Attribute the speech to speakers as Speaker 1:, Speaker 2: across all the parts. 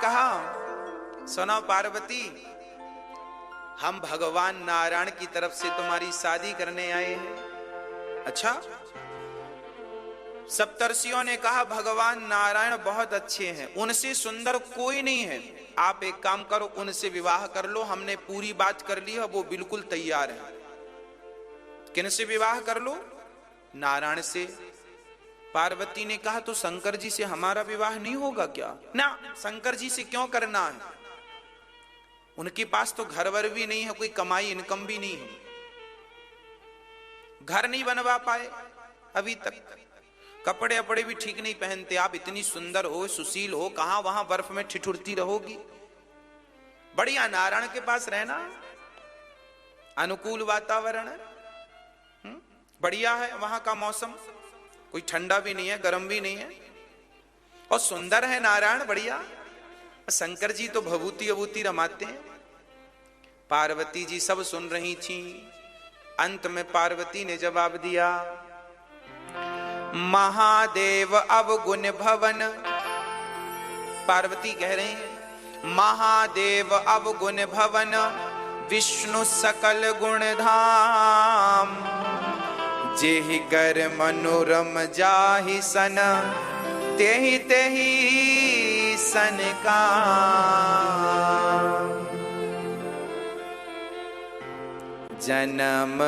Speaker 1: कहा, सुनो पार्वती, हम भगवान नारायण की तरफ से तुम्हारी शादी करने आए हैं। अच्छा, सप्तर्षियों ने कहा भगवान नारायण बहुत अच्छे हैं, उनसे सुंदर कोई नहीं है, आप एक काम करो उनसे विवाह कर लो, हमने पूरी बात कर ली है, वो बिल्कुल तैयार है। किनसे विवाह कर लो? नारायण से। पार्वती ने कहा तो शंकर जी से हमारा विवाह नहीं होगा क्या? ना, शंकर जी से क्यों करना है, उनके पास तो घर वर भी नहीं है, कोई कमाई इनकम भी नहीं है, घर नहीं बनवा पाए अभी तक, कपड़े अपड़े भी ठीक नहीं पहनते, आप इतनी सुंदर हो, सुशील हो, कहां वहां बर्फ में ठिठुरती रहोगी? बढ़िया नारायण के पास रहना, अनुकूल वातावरण है, बढ़िया है, वहां का मौसम कोई ठंडा भी नहीं है, गर्म भी नहीं है, और सुंदर है नारायण, बढ़िया। शंकर जी तो भभूति अभूति रमाते हैं। पार्वती जी सब सुन रही थी। अंत में पार्वती ने जवाब दिया, महादेव अवगुण भवन। पार्वती कह रही है, महादेव अवगुण भवन, विष्णु सकल गुण धाम, जेहि कर मनोरम जाहि सन, तेहि तेहि सन का। जन्म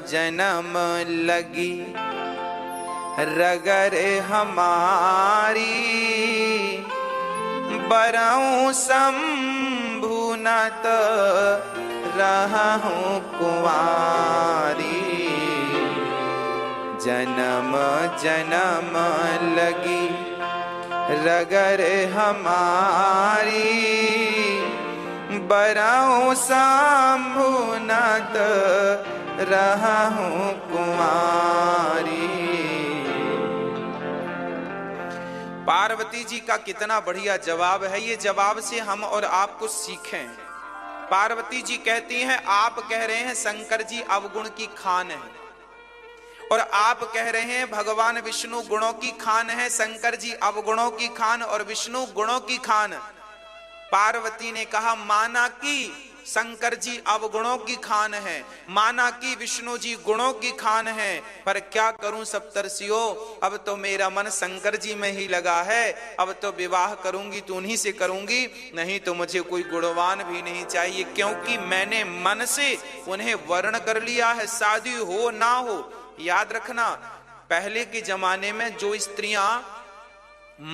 Speaker 1: जन्म लगी रगर हमारी, बरऊं शंभु नत रहूं कुंवारी। जन्म जन्म लगी रगर हमारी, बरऊं शंभु नत रहूं कुंवारी। पार्वती जी का कितना बढ़िया जवाब है, ये जवाब से हम और आप कुछ सीखें। पार्वती जी कहती हैं, आप कह रहे हैं शंकर जी अवगुण की खान है, और आप कह रहे हैं भगवान विष्णु गुणों की खान है, शंकर जी अवगुणों की खान और विष्णु गुणों की खान। पार्वती ने कहा, माना कि शंकर जी अवगुणों की खान है, माना कि विष्णु जी गुणों की खान है, पर क्या करूं सप्तर्षियों, अब तो मेरा मन शंकर जी में ही लगा है, अब तो विवाह करूंगी तो उन्हीं से करूंगी, नहीं तो मुझे कोई गुणवान भी नहीं चाहिए, क्योंकि मैंने मन से उन्हें वर्ण कर लिया है, शादी हो ना हो। याद रखना, पहले के जमाने में जो स्त्रियां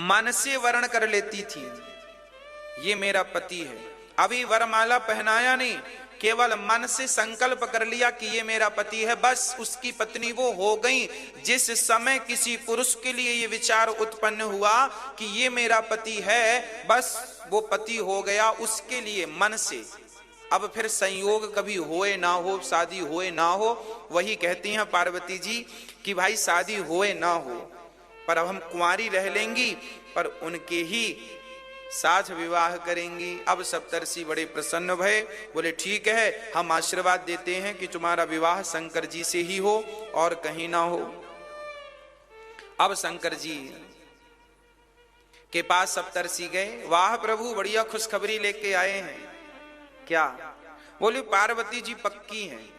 Speaker 1: मन से वर्ण कर लेती थी, ये मेरा पति है, अभी वरमाला पहनाया नहीं, केवल मन से संकल्प कर लिया कि ये मेरा पति है, बस उसकी पत्नी वो हो गई। जिस समय किसी पुरुष के लिए ये विचार उत्पन्न हुआ कि ये मेरा पति है, बस वो पति हो गया उसके लिए मन से। अब फिर संयोग कभी होए ना हो, शादी होए ना हो, वही कहती हैं पार्वती जी कि भाई शादी होए ना हो, पर अब हम कुंवारी रह लेंगी, पर उनके ही साथ विवाह करेंगी। अब सप्तर्षि बड़े प्रसन्न भये, बोले ठीक है, हम आशीर्वाद देते हैं कि तुम्हारा विवाह शंकर जी से ही हो और कहीं ना हो। अब शंकर जी के पास सप्तर्षि गए, वाह प्रभु बढ़िया खुशखबरी लेके आए हैं। क्या? बोले पार्वती जी पक्की हैं,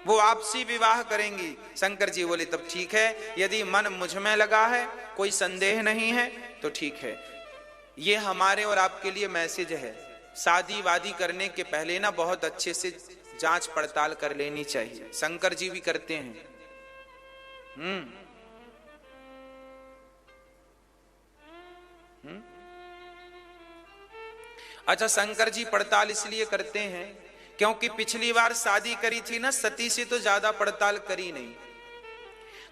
Speaker 1: वो आपसी विवाह करेंगी। शंकर जी बोले तब ठीक है, यदि मन मुझ में लगा है, कोई संदेह नहीं है, तो ठीक है। ये हमारे और आपके लिए मैसेज है, शादी वादी करने के पहले ना बहुत अच्छे से जांच पड़ताल कर लेनी चाहिए। शंकर जी भी करते हैं। अच्छा, शंकर जी पड़ताल इसलिए करते हैं क्योंकि पिछली बार शादी करी थी ना, सती से तो ज्यादा पड़ताल करी नहीं।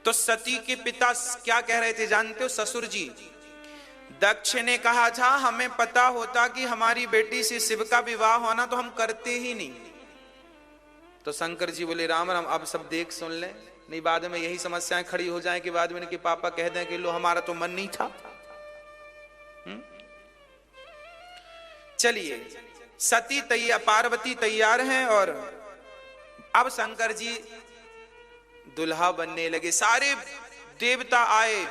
Speaker 1: तो सती के पिता क्या कह रहे थे जानते हो? ससुर जी दक्ष ने कहा था, हमें पता होता कि हमारी बेटी से शिव का विवाह होना तो हम करते ही नहीं। तो शंकर जी बोले राम राम, अब सब देख सुन लें, नहीं बाद में यही समस्याएं खड़ी हो जाएं कि बाद में इनके पापा कह दें कि लो हमारा तो मन नहीं था। चलिए, सती तैयार, पार्वती तैयार हैं, और अब शंकर जी दुल्हा बनने लगे। सारे देवता आए,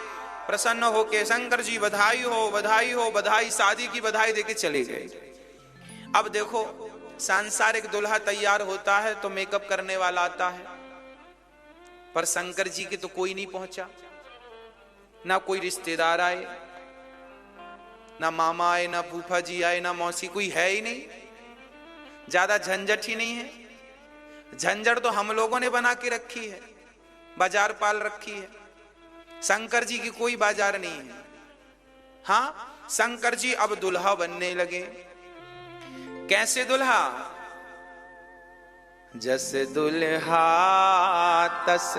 Speaker 1: प्रसन्न होके शंकर जी बधाई हो बधाई हो बधाई, शादी की बधाई देके चले गए। अब देखो सांसारिक दूल्हा तैयार होता है तो मेकअप करने वाला आता है, पर शंकर जी के तो कोई नहीं पहुंचा, ना कोई रिश्तेदार आए, ना मामा आए, ना फूफा जी आए, ना मौसी, कोई है ही नहीं। ज्यादा झंझट ही नहीं है। झंझट तो हम लोगों ने बना के रखी है, बाजार पाल रखी है। शंकर जी की कोई बाजार नहीं है। हाँ, शंकर जी अब दुल्हा बनने लगे। कैसे दुल्हा? जस दुल्हा तस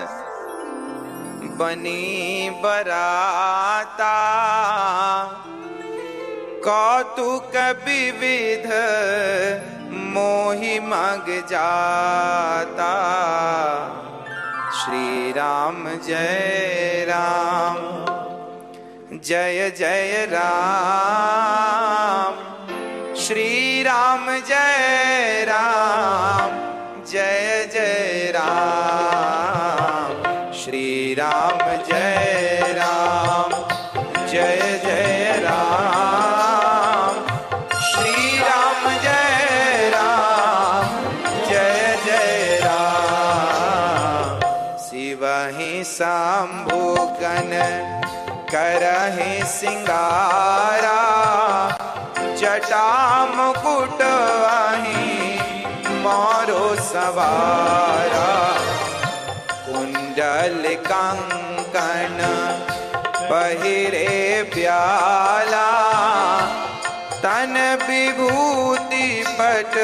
Speaker 1: बनी बराता, कौतुक विविध मोहि मग जाता। श्री राम जय राम जय जय राम, श्री राम जय राम जय जय राम, श्री राम जय राम जय जय राम, श्री राम जय राम जय जय राम। शिवहि शंभुगन करहि सिंगारा, जटा मुकुट वहीं मोरो सवारा। कुंडल कंकण पहिरे प्याला, तन विभूति पट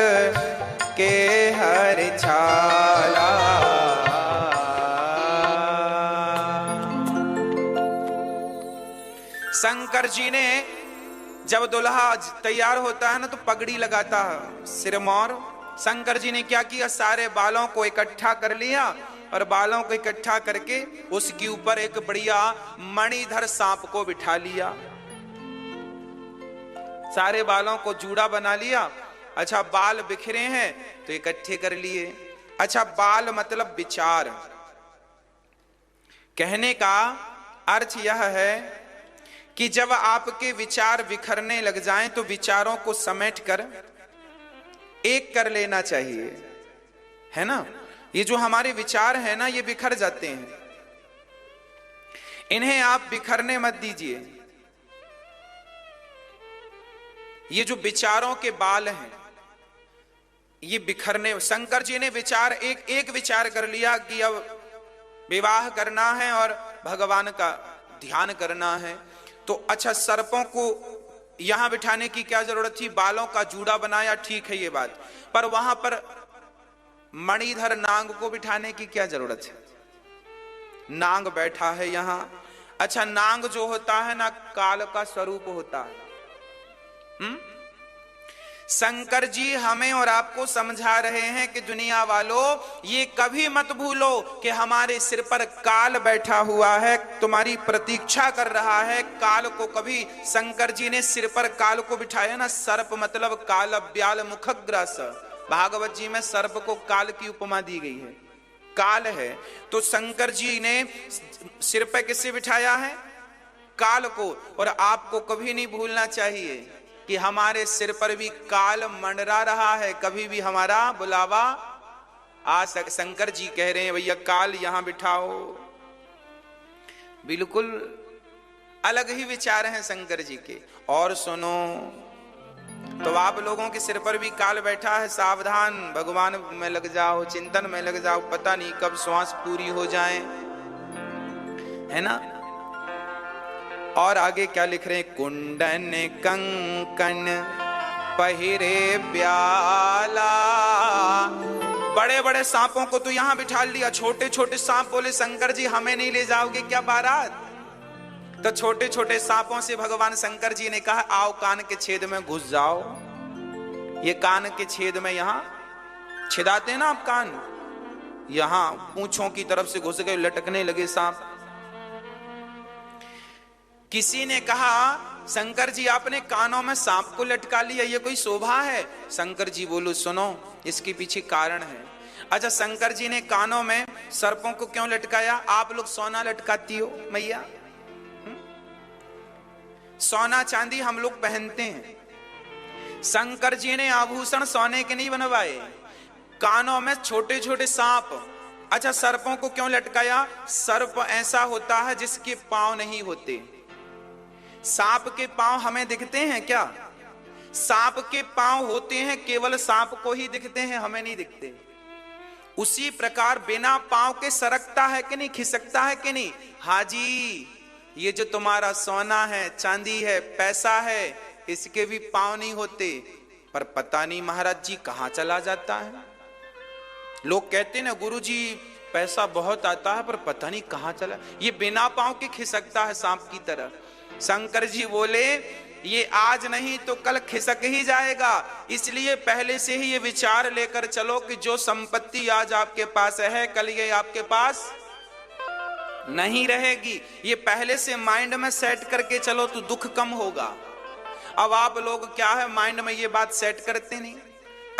Speaker 1: के हर छाला। शंकर जी ने जब दुल्हा तैयार होता है ना तो पगड़ी लगाता है सिर मोर। शंकर जी ने क्या किया, सारे बालों को इकट्ठा कर लिया और बालों को इकट्ठा करके उसके ऊपर एक बढ़िया मणिधर सांप को बिठा लिया। सारे बालों को जूड़ा बना लिया। अच्छा, बाल बिखरे हैं तो इकट्ठे कर लिए। अच्छा, बाल मतलब विचार। कहने का अर्थ यह है कि जब आपके विचार बिखरने लग जाएं तो विचारों को समेट कर एक कर लेना चाहिए, है ना। ये जो हमारे विचार है ना, ये बिखर जाते हैं, इन्हें आप बिखरने मत दीजिए। ये जो विचारों के बाल हैं ये बिखरने, शंकर जी ने विचार एक विचार कर लिया कि अब विवाह करना है और भगवान का ध्यान करना है। तो अच्छा, सर्पों को यहां बिठाने की क्या जरूरत थी, बालों का जूड़ा बनाया, ठीक है ये बात, पर वहां पर मणिधर नाग को बिठाने की क्या जरूरत है। नाग बैठा है यहां। अच्छा, नाग जो होता है ना, काल का स्वरूप होता है। शंकर जी हमें और आपको समझा रहे हैं कि दुनिया वालों, ये कभी मत भूलो कि हमारे सिर पर काल बैठा हुआ है, तुम्हारी प्रतीक्षा कर रहा है। काल को कभी शंकर जी ने सिर पर काल को बिठाया ना, सर्प मतलब काल ब्याल मुखग्रास। भागवत जी में सर्प को काल की उपमा दी गई है, काल है। तो शंकर जी ने सिर पर किससे बिठाया है, काल को। और आपको कभी नहीं भूलना चाहिए कि हमारे सिर पर भी काल मंडरा रहा है, कभी भी हमारा बुलावा आ सक। शंकर जी कह रहे हैं भैया काल यहां बिठाओ। बिल्कुल अलग ही विचार हैं शंकर जी के। और सुनो, तो आप लोगों के सिर पर भी काल बैठा है, सावधान, भगवान में लग जाओ, चिंतन में लग जाओ, पता नहीं कब श्वास पूरी हो जाए, है ना। और आगे क्या लिख रहे हैं, कुंडन कंकन पहिरे प्याला। बड़े बड़े सांपों को तो यहां बिठा लिया, छोटे छोटे सांप बोले शंकर जी हमें नहीं ले जाओगे क्या बारात। तो छोटे छोटे सांपों से भगवान शंकर जी ने कहा आओ कान के छेद में घुस जाओ। ये कान के छेद में यहां छिदाते ना आप कान, यहां पूंछों की तरफ से घुस गए, लटकने लगे सांप। किसी ने कहा शंकर जी आपने कानों में सांप को लटका लिया, ये कोई शोभा है। शंकर जी बोलो सुनो, इसके पीछे कारण है। अच्छा, शंकर जी ने कानों में सर्पों को क्यों लटकाया। आप लोग सोना लटकाती हो मैया, सोना चांदी हम लोग पहनते हैं। शंकर जी ने आभूषण सोने के नहीं बनवाए, कानों में छोटे छोटे सांप। अच्छा, सर्पों को क्यों लटकाया? सर्प ऐसा होता है जिसके पांव नहीं होते। सांप के पांव हमें दिखते हैं क्या? सांप के पांव होते हैं, केवल सांप को ही दिखते हैं, हमें नहीं दिखते। उसी प्रकार बिना पांव के सरकता है कि नहीं, खिसकता है कि नहीं? हाजी, ये जो तुम्हारा सोना है, चांदी है, पैसा है, इसके भी पांव नहीं होते, पर पता नहीं महाराज जी कहां चला जाता है। लोग कहते ना गुरुजी पैसा बहुत आता है पर पता नहीं कहां चला, ये बिना पांव के खिसकता है सांप की तरह। शंकर जी बोले ये आज नहीं तो कल खिसक ही जाएगा, इसलिए पहले से ही ये विचार लेकर चलो कि जो संपत्ति आज आपके पास है कल ये आपके पास नहीं रहेगी। ये पहले से माइंड में सेट करके चलो तो दुख कम होगा। अब आप लोग क्या है, माइंड में ये बात सेट करते नहीं।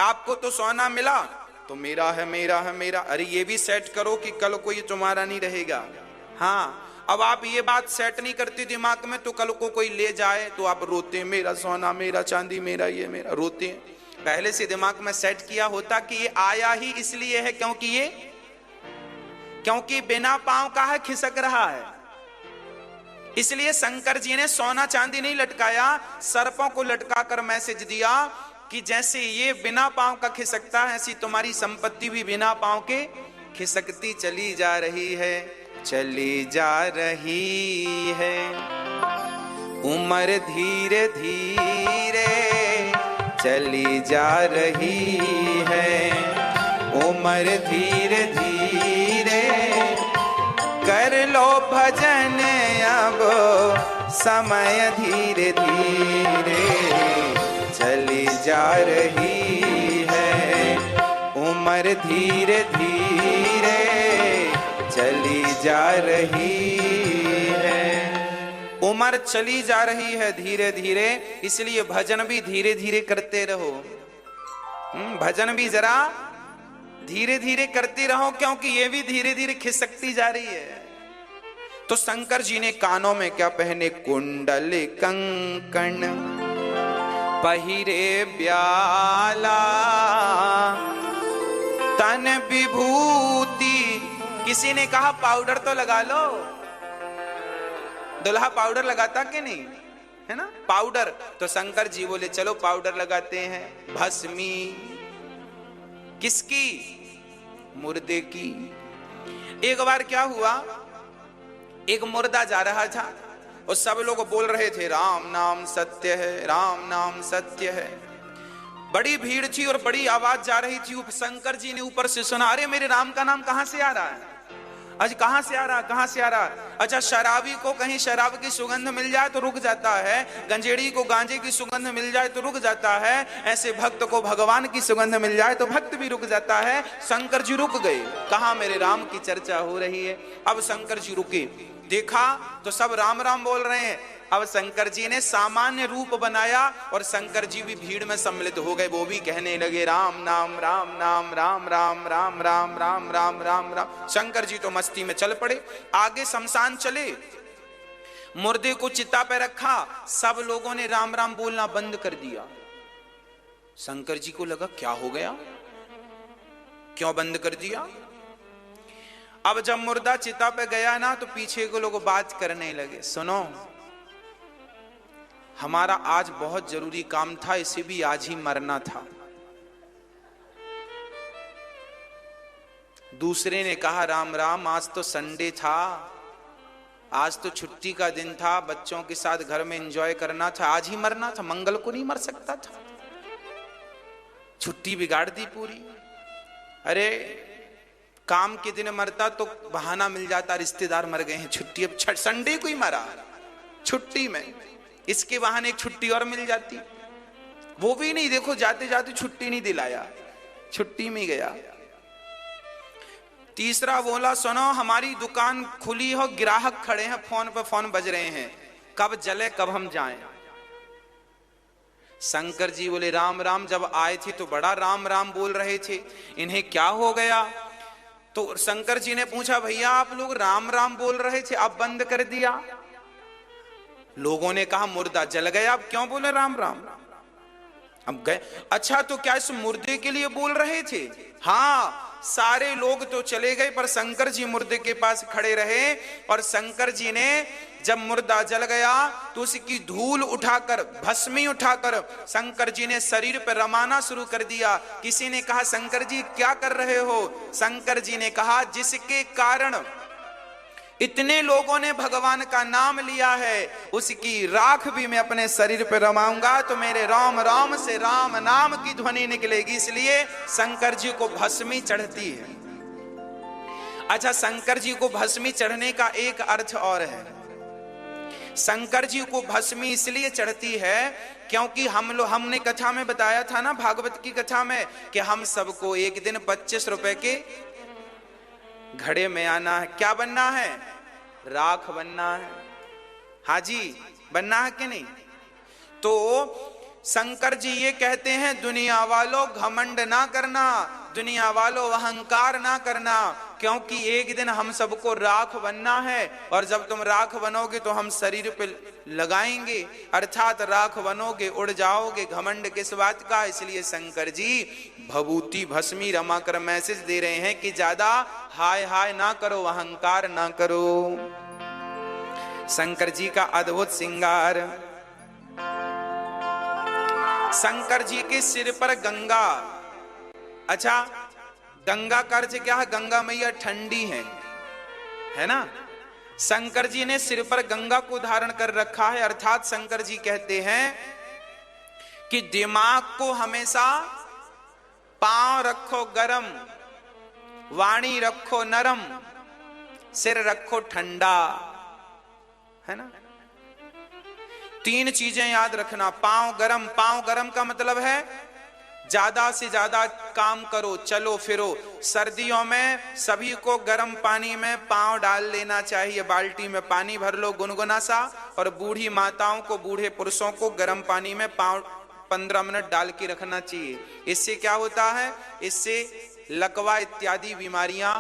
Speaker 1: आपको तो सोना मिला तो मेरा है, मेरा है, मेरा। अरे ये भी सेट करो कि कल को ये तुम्हारा नहीं रहेगा। हाँ, अब आप ये बात सेट नहीं करते दिमाग में तो कल को कोई ले जाए तो आप रोते हैं, मेरा सोना, मेरा चांदी, मेरा ये, मेरा, रोते हैं। पहले से दिमाग में सेट किया होता कि ये आया ही इसलिए है क्योंकि बिना पांव का है, खिसक रहा है। इसलिए शंकर जी ने सोना चांदी नहीं लटकाया, सर्पों को लटकाकर मैसेज दिया कि जैसे ये बिना पांव का खिसकता है, ऐसी तुम्हारी संपत्ति भी बिना पांव के खिसकती चली जा रही है, चली जा रही है। उम्र धीरे धीरे चली जा रही है, उम्र धीरे धीरे कर लो भजन अब समय धीरे धीरे चली जा रही है, उम्र धीरे धीरे चली जा रही है। उम्र चली जा रही है धीरे धीरे, इसलिए भजन भी धीरे धीरे करते रहो। भजन भी जरा धीरे धीरे करते रहो, क्योंकि ये भी धीरे धीरे खिसकती जा रही है। तो शंकर जी ने कानों में क्या पहने? कुंडल कंकण पहिरे ब्याला, तन विभूति। किसी ने कहा पाउडर तो लगा लो, दुल्हा पाउडर लगाता कि नहीं, है ना, पाउडर। तो शंकर जी बोले चलो पाउडर लगाते हैं। भस्मी किसकी? मुर्दे की। एक बार क्या हुआ, एक मुर्दा जा रहा था और सब लोग बोल रहे थे राम नाम सत्य है, राम नाम सत्य है। बड़ी भीड़ थी और बड़ी आवाज जा रही थी। शंकर जी ने ऊपर से सुना, अरे मेरे राम का नाम कहां से आ रहा है, आज कहां से आ रहा, कहां से आ रहा। अच्छा, शराबी को कहीं शराब की सुगंध मिल जाए तो रुक जाता है, गंजेड़ी को गांजे की सुगंध मिल जाए तो रुक जाता है, ऐसे भक्त को भगवान की सुगंध मिल जाए तो भक्त भी रुक जाता है। शंकर जी रुक गए, कहा मेरे राम की चर्चा हो रही है। अब शंकर जी रुके, देखा तो सब राम राम बोल रहे हैं। अब शंकर जी ने सामान्य रूप बनाया और शंकर जी भी भीड़ में सम्मिलित हो गए। वो भी कहने लगे राम नाम, राम नाम, राम राम, राम राम, राम राम, राम राम। शंकर जी तो मस्ती में चल पड़े, आगे शमशान चले, मुर्दे को चिता पे रखा, सब लोगों ने राम राम बोलना बंद कर दिया। शंकर जी को लगा क्या हो गया, क्यों बंद कर दिया। अब जब मुर्दा चिता पे गया ना तो पीछे को लोग बात करने लगे, सुनो हमारा आज बहुत जरूरी काम था, इसे भी आज ही मरना था। दूसरे ने कहा राम राम, आज तो संडे था, आज तो छुट्टी का दिन था, बच्चों के साथ घर में एंजॉय करना था, आज ही मरना था, मंगल को नहीं मर सकता था, छुट्टी बिगाड़ दी पूरी। अरे काम के दिन मरता तो बहाना मिल जाता, रिश्तेदार मर गए हैं, छुट्टी, अब संडे को ही मरा छुट्टी में, इसके बहाने एक छुट्टी और मिल जाती। वो भी नहीं, देखो जाते जाते छुट्टी नहीं दिलाया, छुट्टी में गया। तीसरा बोला सुनो हमारी दुकान खुली हो, ग्राहक खड़े हैं, फोन पे फोन बज रहे हैं, कब जले कब हम जाएं। शंकर जी बोले राम राम, जब आए थे तो बड़ा राम राम बोल रहे थे, इन्हें क्या हो गया। तो शंकर जी ने पूछा भैया आप लोग राम राम बोल रहे थे, अब बंद कर दिया। लोगों ने कहा मुर्दा जल गया, अब क्यों बोले राम राम? अब गए। अच्छा तो क्या इस मुर्दे के लिए बोल रहे थे? हाँ, सारे लोग तो चले गए पर शंकर जी मुर्दे के पास खड़े रहे। और शंकर जी ने जब मुर्दा जल गया तो उसकी धूल उठाकर, भस्मी उठाकर शंकर जी ने शरीर पर रमाना शुरू कर दिया। किसी ने कहा शंकर जी क्या कर रहे हो? शंकर जी ने कहा जिसके कारण इतने लोगों ने भगवान का नाम लिया है उसकी राख भी मैं अपने शरीर पर रमाऊंगा तो मेरे राम राम से राम नाम की ध्वनि निकलेगी, इसलिए शंकर जी को भस्मी चढ़ती है। अच्छा, शंकर जी को भस्मी चढ़ने का एक अर्थ और है। शंकर जी को भस्मी इसलिए चढ़ती है क्योंकि हमने कथा में बताया था ना, भागवत की कथा में, कि हम सबको एक दिन 25 रुपए के घड़े में आना है। क्या बनना है? राख बनना है। हाजी बनना है कि नहीं? तो शंकर जी ये कहते हैं दुनिया वालों घमंड ना करना, दुनिया वालों अहंकार ना करना, क्योंकि एक दिन हम सबको राख बनना है और जब तुम राख बनोगे तो हम शरीर पे लगाएंगे, अर्थात राख बनोगे, उड़ जाओगे। घमंड किस बात का? इसलिए शंकर जी भभूति भस्मी रमा कर मैसेज दे रहे हैं कि ज्यादा हाय हाय ना करो, अहंकार ना करो। शंकर जी का अद्भुत श्रृंगार। शंकर जी के सिर पर गंगा। अच्छा, गंगा का अर्थ क्या है? गंगा मैया ठंडी है ना? शंकर जी ने सिर पर गंगा को धारण कर रखा है, अर्थात शंकर जी कहते हैं कि दिमाग को हमेशा पांव रखो गरम, वाणी रखो नरम, सिर रखो ठंडा, है ना? 3 चीजें याद रखना। पांव गरम का मतलब है ज्यादा से ज्यादा काम करो, चलो फिरो। सर्दियों में सभी को गर्म पानी में पांव डाल लेना चाहिए, बाल्टी में पानी भर लो गुनगुना सा, और बूढ़ी माताओं को, बूढ़े पुरुषों को गर्म पानी में पांव 15 मिनट डाल के रखना चाहिए। इससे क्या होता है? इससे लकवा इत्यादि बीमारियां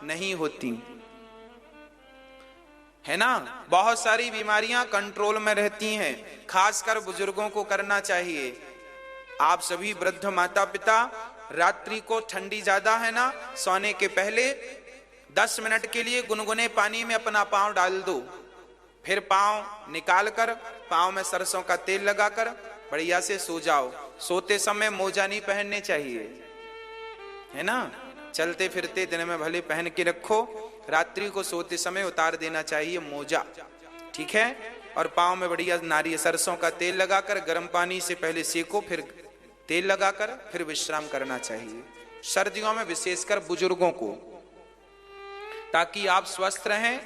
Speaker 1: नहीं होती, है ना? बहुत सारी बीमारियां कंट्रोल में रहती हैं। खासकर बुजुर्गों को करना चाहिए। आप सभी वृद्ध माता पिता, रात्रि को ठंडी ज्यादा है ना, सोने के पहले 10 मिनट के लिए गुनगुने पानी में अपना पांव डाल दो, फिर पांव निकाल कर पांव में सरसों का तेल लगाकर बढ़िया से सो जाओ। सोते समय मोजा नहीं पहनने चाहिए, है ना? चलते फिरते दिन में भले पहन के रखो, रात्रि को सोते समय उतार देना चाहिए मोजा, ठीक है? और पांव में बढ़िया नारियल सरसों का तेल लगाकर गर्म पानी से पहले सेको, फिर तेल लगाकर फिर विश्राम करना चाहिए। सर्दियों में विशेषकर बुजुर्गों को, ताकि आप स्वस्थ रहें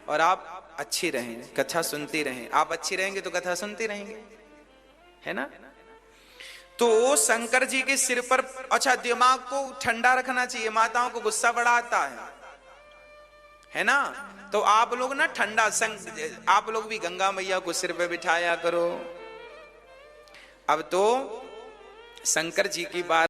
Speaker 1: और आप अच्छे रहें, कथा सुनते रहें। आप अच्छे रहेंगे तो कथा सुनते रहेंगे, है ना? तो शंकर जी के सिर पर, अच्छा, दिमाग को ठंडा रखना चाहिए। माताओं को गुस्सा बड़ा आता है ना? तो आप लोग ना ठंडा, आप लोग भी गंगा मैया को सिर पे बिठाया करो। अब तो शंकर जी की बात